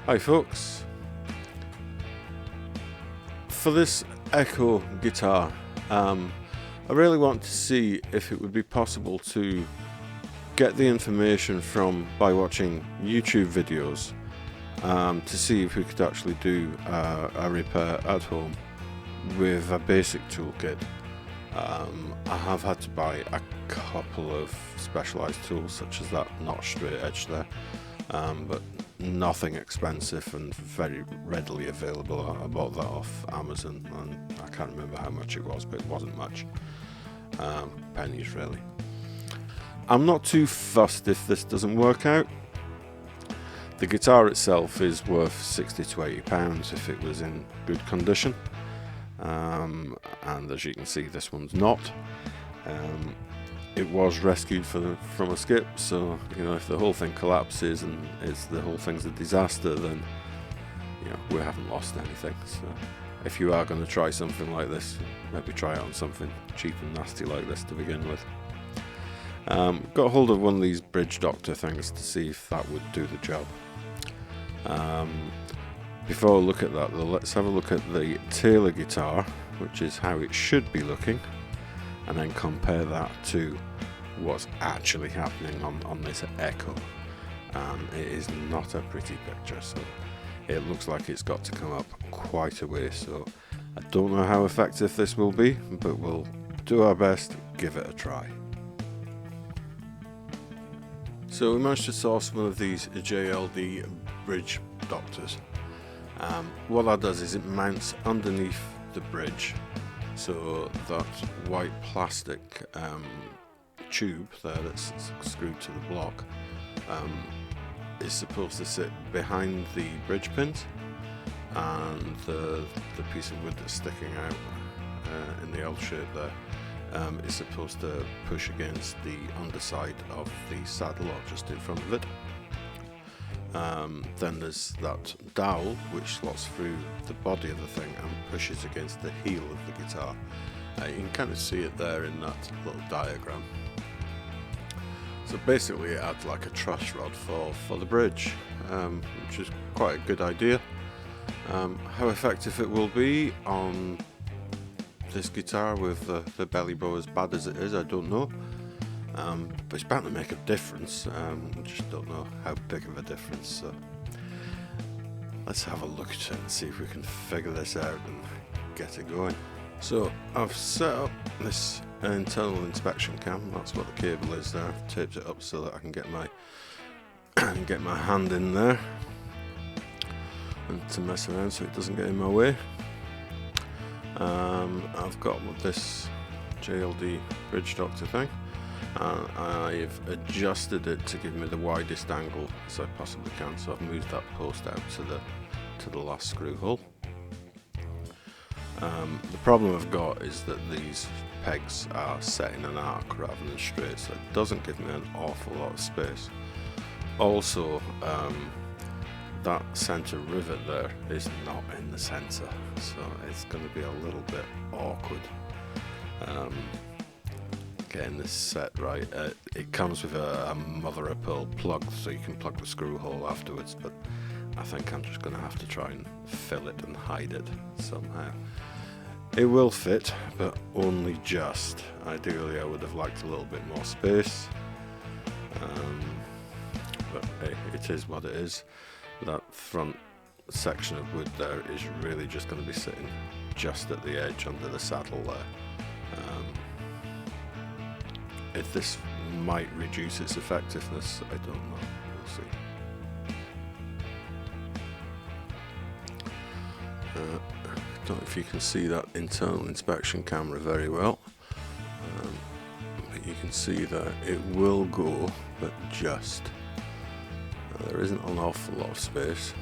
Hi folks, for this echo guitar I really want to see if it would be possible to get the information by watching YouTube videos to see if we could actually do a repair at home with a basic toolkit. I have had to buy a couple of specialised tools such as that notch straight edge there, but nothing expensive and very readily available. I bought that off Amazon and I can't remember how much it was, but it wasn't much. Pennies really. I'm not too fussed if this doesn't work out. The guitar itself is worth £60 to £80 if it was in good condition, and as you can see this one's not. It was rescued from a skip, so you know, if the whole thing collapses and the whole thing's a disaster, then you know, we haven't lost anything. So if you are going to try something like this, maybe try it on something cheap and nasty like this to begin with. Got hold of one of these Bridge Doctor things to see if that would do the job. Before I look at that though, let's have a look at the Taylor guitar, which is how it should be looking, and then compare that to what's actually happening on this Echo. It is not a pretty picture, so it looks like it's got to come up quite a way, so I don't know how effective this will be, but we'll do our best, give it a try. So we managed to source one of these JLD Bridge Doctors. What that does is it mounts underneath the bridge, so that white plastic tube there that's screwed to the block is supposed to sit behind the bridge pins, and the piece of wood that's sticking out in the L shape there is supposed to push against the underside of the saddle or just in front of it. Then there's that dowel which slots through the body of the thing and pushes against the heel of the guitar. You can kind of see it there in that little diagram. So basically it adds like a truss rod for the bridge, which is quite a good idea. How effective it will be on this guitar with the belly bow as bad as it is, I don't know. But it's bound to make a difference. I just don't know how big of a difference. So let's have a look at it and see if we can figure this out and get it going. So I've set up this internal inspection cam. That's what the cable is there. I've taped it up so that I can get my hand in there and to mess around so it doesn't get in my way. I've got this JLD Bridge Doctor thing. I've adjusted it to give me the widest angle as I possibly can, so I've moved that post out to the last screw hole. The problem I've got is that these pegs are set in an arc rather than straight, so it doesn't give me an awful lot of space. Also, that centre rivet there is not in the centre, so it's going to be a little bit awkward getting this set right. It comes with a mother of pearl plug, so you can plug the screw hole afterwards, but I think I'm just going to have to try and fill it and hide it somehow. It will fit, but only just. Ideally I would have liked a little bit more space, but hey, it is what it is. That front section of wood there is really just going to be sitting just at the edge under the saddle there. If this might reduce its effectiveness, I don't know. We'll see. I don't know if you can see that internal inspection camera very well, but you can see that it will go, but just. There isn't an awful lot of space,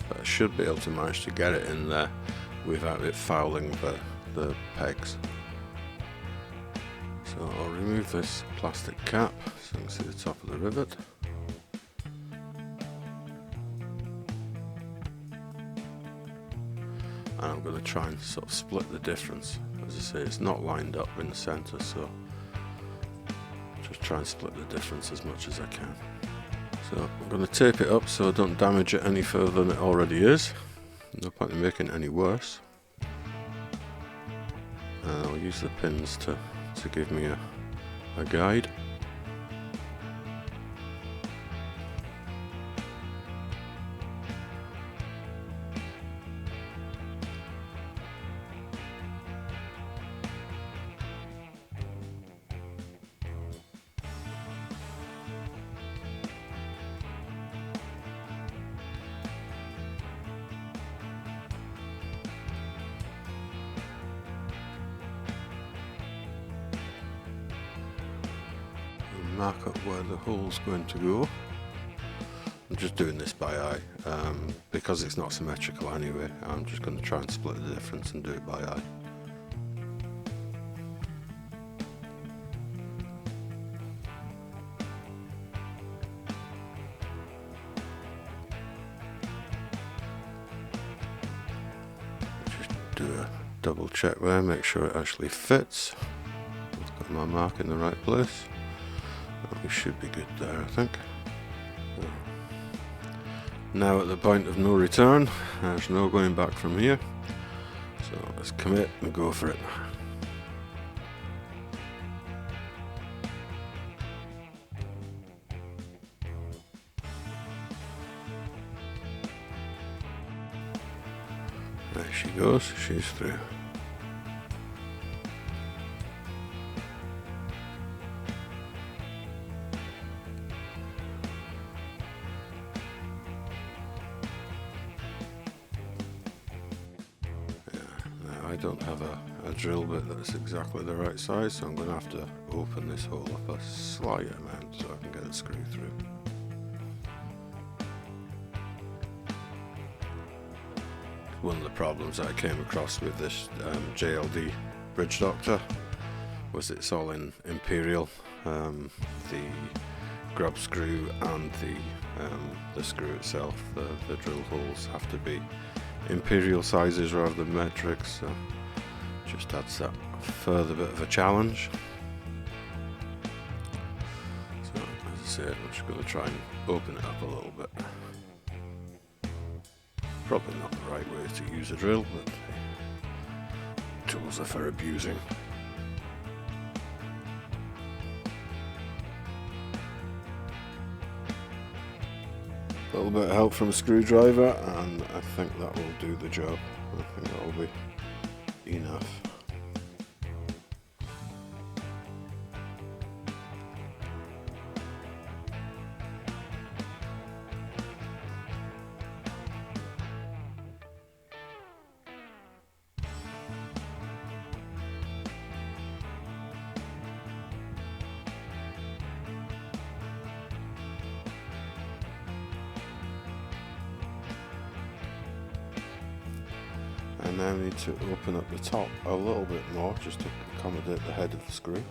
but I should be able to manage to get it in there without it fouling the pegs. So I'll remove this plastic cap so you can see the top of the rivet. And I'm going to try and sort of split the difference. As I say, it's not lined up in the centre, so just try and split the difference as much as I can. So I'm going to tape it up so I don't damage it any further than it already is. No point in making it any worse. And I'll use the pins to give me a guide. Mark up where the hole's going to go. I'm just doing this by eye because it's not symmetrical anyway. I'm just going to try and split the difference and do it by eye. Just do a double check there, make sure it actually fits. I've got my mark in the right place. We should be good there, I think. Now at the point of no return, there's no going back from here. So let's commit and go for it. There she goes, she's through. I don't have a drill bit that's exactly the right size, so I'm going to have to open this hole up a slight amount so I can get it screwed through. One of the problems I came across with this JLD Bridge Doctor was it's all in imperial. The grub screw and the screw itself, the drill holes have to be imperial sizes rather than metric, so just adds that further bit of a challenge. So as I say, I'm just going to try and open it up a little bit. Probably not the right way to use a drill, but tools are for abusing. A little bit of help from a screwdriver and I think that will do the job. I think that will be enough. I now need to open up the top a little bit more just to accommodate the head of the screw.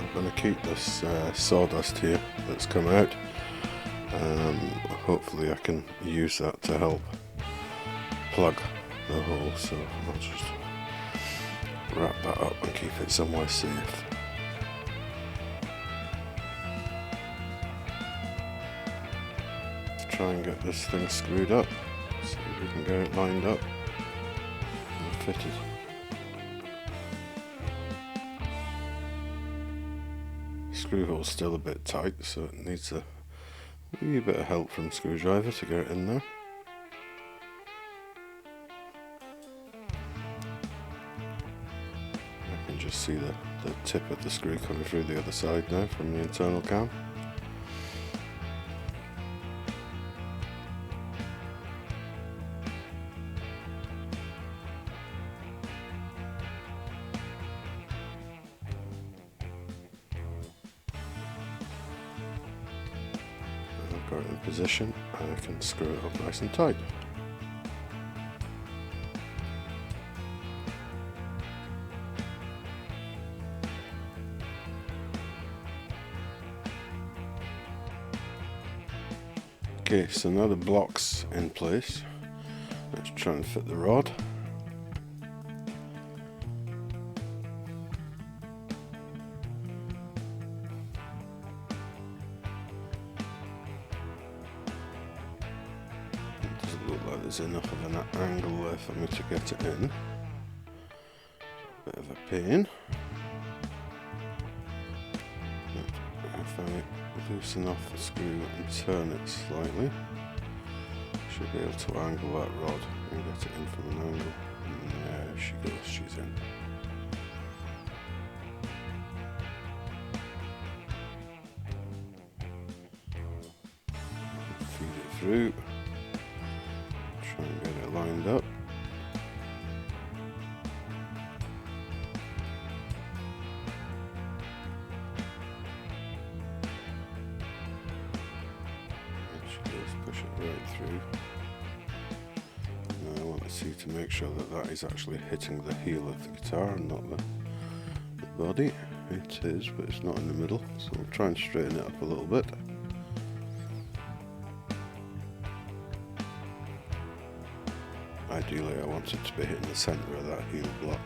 I'm going to keep this sawdust here that's come out. Hopefully I can use that to help plug the hole, so I'll just wrap that up and keep it somewhere safe. Let's try and get this thing screwed up, see if we can get it lined up and fitted. Screw hole's still a bit tight, so it needs a wee bit of help from the screwdriver to get it in there. I can just see the tip of the screw coming through the other side now from the internal cam. got it in position, I can screw it up nice and tight. Okay, so now the block's in place. Let's try and fit the rod. It doesn't look like there's enough of an angle there for me to get it in. Bit of a pain. But if I loosen off the screw and turn it slightly, should be able to angle that rod and get it in from an angle. And there she goes, she's in. Feed it through, try and get it lined up. Push it right through. Now I want to see to make sure that that is actually hitting the heel of the guitar and not the body. It is, but it's not in the middle, so I'll try and straighten it up a little bit. Ideally I want it to be hitting the centre of that heel block.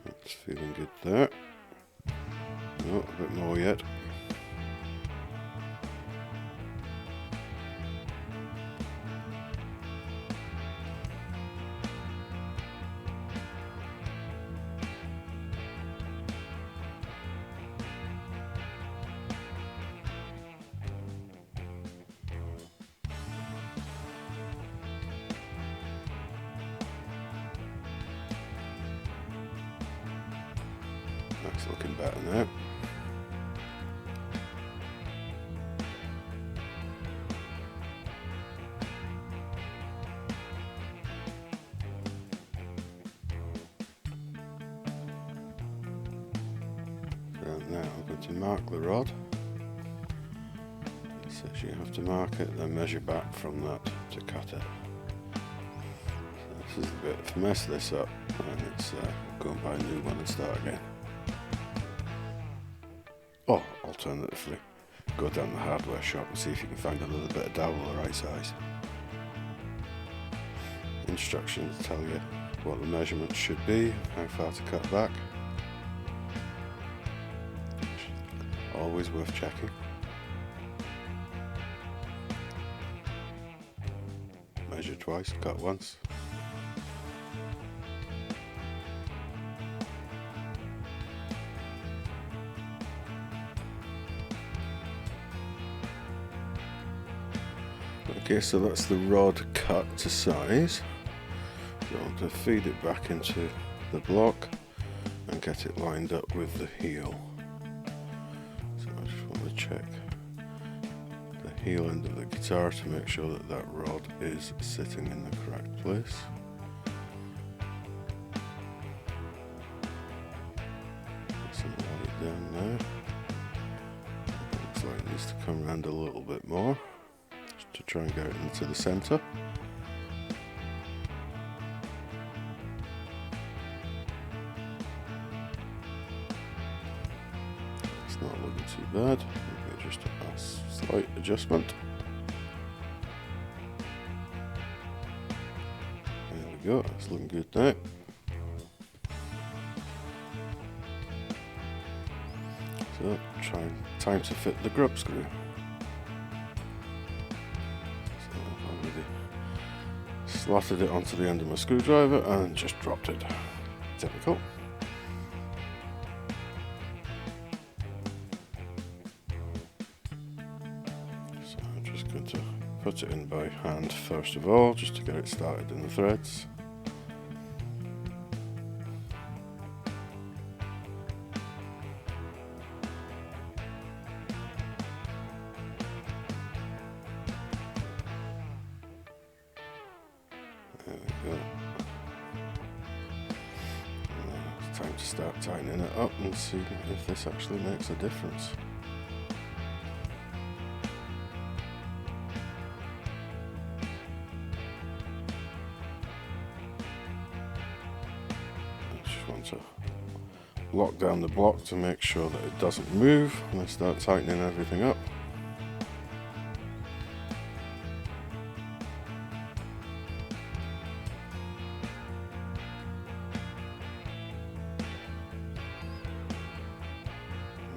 That's feeling good there. No, a bit more yet. That's looking better now. So now I'm going to mark the rod. It says you have to mark it, then measure back from that to cut it. So this is the bit, if I mess this up, and it's go and buy a new one and start again. Or alternatively, go down the hardware shop and see if you can find a little bit of dowel the right size. Instructions tell you what the measurements should be, how far to cut back. Always worth checking. Measure twice, cut once. Okay, so that's the rod cut to size. So I'll just feed it back into the block and get it lined up with the heel. So I just want to check the heel end of the guitar to make sure that that rod is sitting in the correct place. Put some light down there. Looks like it needs to come around a little bit more, to try and get it into the centre. It's not looking too bad. Maybe just a slight adjustment. There we go, it's looking good now. So time to fit the grub screw. Slotted it onto the end of my screwdriver and just dropped it. Typical. So I'm just going to put it in by hand first of all, just to get it started in the threads. There we go. It's time to start tightening it up and see if this actually makes a difference. want to lock down the block to make sure that it doesn't move, and I start tightening everything up.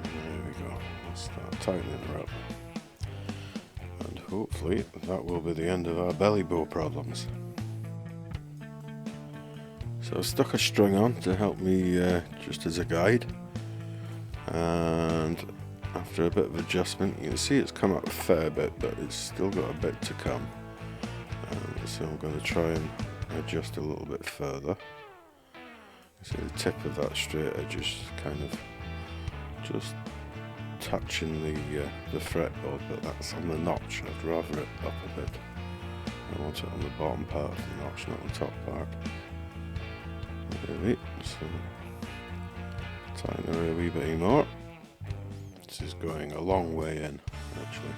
There we go. Let's start tightening her up. And hopefully that will be the end of our belly bow problems. So I stuck a string on to help me just as a guide, and after a bit of adjustment you can see it's come up a fair bit, but it's still got a bit to come. So I'm going to try and adjust a little bit further. So the tip of that straight edge is kind of just touching the fretboard, but that's on the notch. I'd rather it up a bit. I want it on the bottom part of the notch, not the top part. Really, so tighten her a wee bit more. This is going a long way in, actually.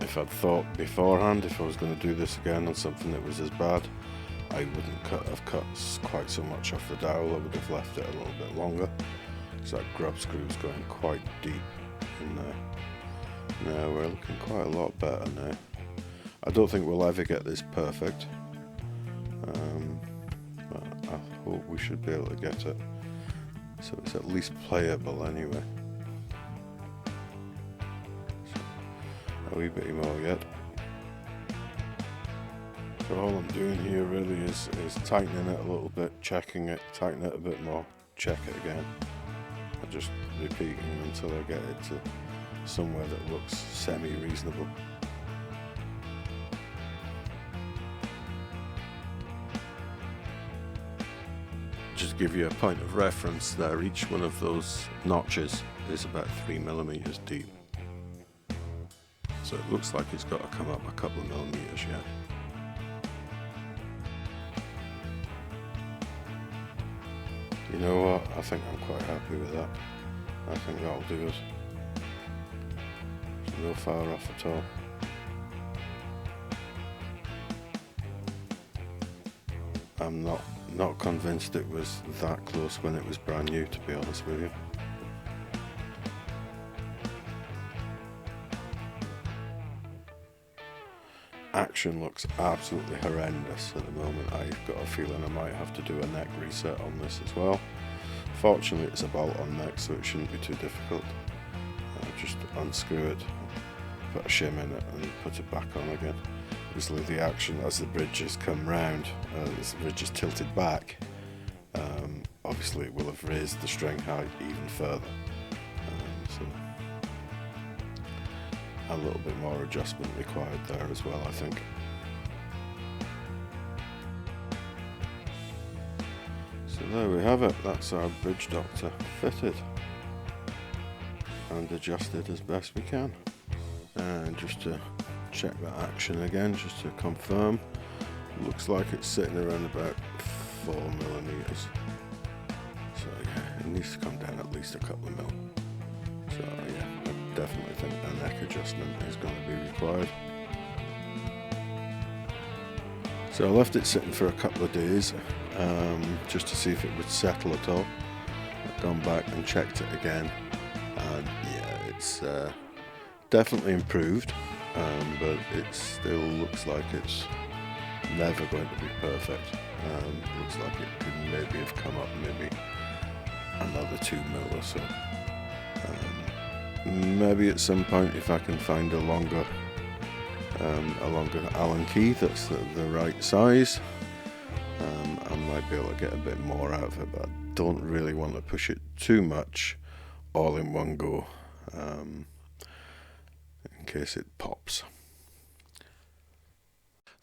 If I'd thought beforehand, if I was going to do this again on something that was as bad, I wouldn't have cut quite so much off the dowel. I would have left it a little bit longer, because that grub screw is going quite deep in there. Now we're looking quite a lot better now. I don't think we'll ever get this perfect. But I hope we should be able to get it, so it's at least playable anyway. So a wee bit more yet. So all I'm doing here really is tightening it a little bit, checking it, tighten it a bit more, check it again. I'm just repeating until I get it to somewhere that looks semi-reasonable. Just give you a point of reference there, each one of those notches is about 3mm deep. So it looks like it's got to come up a couple of millimeters yet. You know what, I think I'm quite happy with that. I think that'll do us. It's no far off at all. I'm not convinced it was that close when it was brand new, to be honest with you. Action looks absolutely horrendous at the moment. I've got a feeling I might have to do a neck reset on this as well. Fortunately it's a bolt-on neck, so it shouldn't be too difficult. Just unscrew it, put a shim in it and put it back on again. Obviously the action as the bridge has come round, as the bridge is tilted back, obviously it will have raised the string height even further. So a little bit more adjustment required there as well, I think. So there we have it, that's our Bridge Doctor fitted and adjusted as best we can. And just to check that action again, just to confirm, looks like it's sitting around about 4mm. So yeah, it needs to come down at least a couple of mil. So yeah, I definitely think a neck adjustment is going to be required. So I left it sitting for a couple of days, just to see if it would settle at all. I've gone back and checked it again, and yeah, it's definitely improved, but it still looks like it's never going to be perfect. Looks like it could maybe have come up maybe another 2 mil or so. Maybe at some point, if I can find a longer Allen key that's the right size, I might be able to get a bit more out of it, but I don't really want to push it too much all in one go, in case it pops.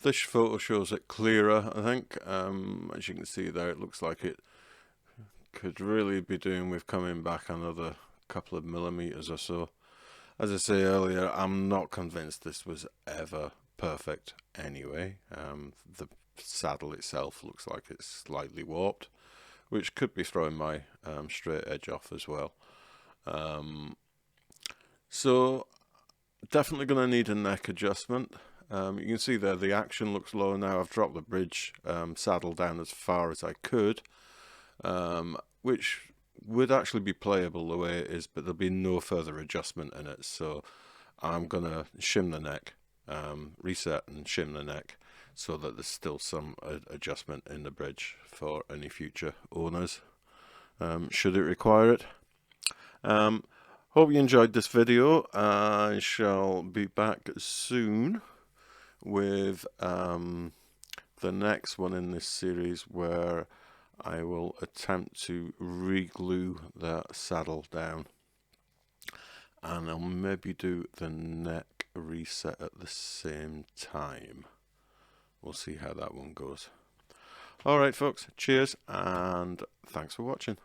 This photo shows it clearer, I think. As you can see there, it looks like it could really be doing with coming back another couple of millimeters or so. As I say earlier, I'm not convinced this was ever perfect anyway. The saddle itself looks like it's slightly warped, which could be throwing my straight edge off as well. So definitely going to need a neck adjustment. You can see there the action looks low now. I've dropped the bridge saddle down as far as I could, which would actually be playable the way it is, but there'll be no further adjustment in it. So I'm going to shim the neck, reset and shim the neck, so that there's still some adjustment in the bridge for any future owners, should it require it. Hope you enjoyed this video. I shall be back soon with the next one in this series, where I will attempt to re-glue the saddle down, and I'll maybe do the neck reset at the same time. We'll see how that one goes. Alright folks, cheers and thanks for watching.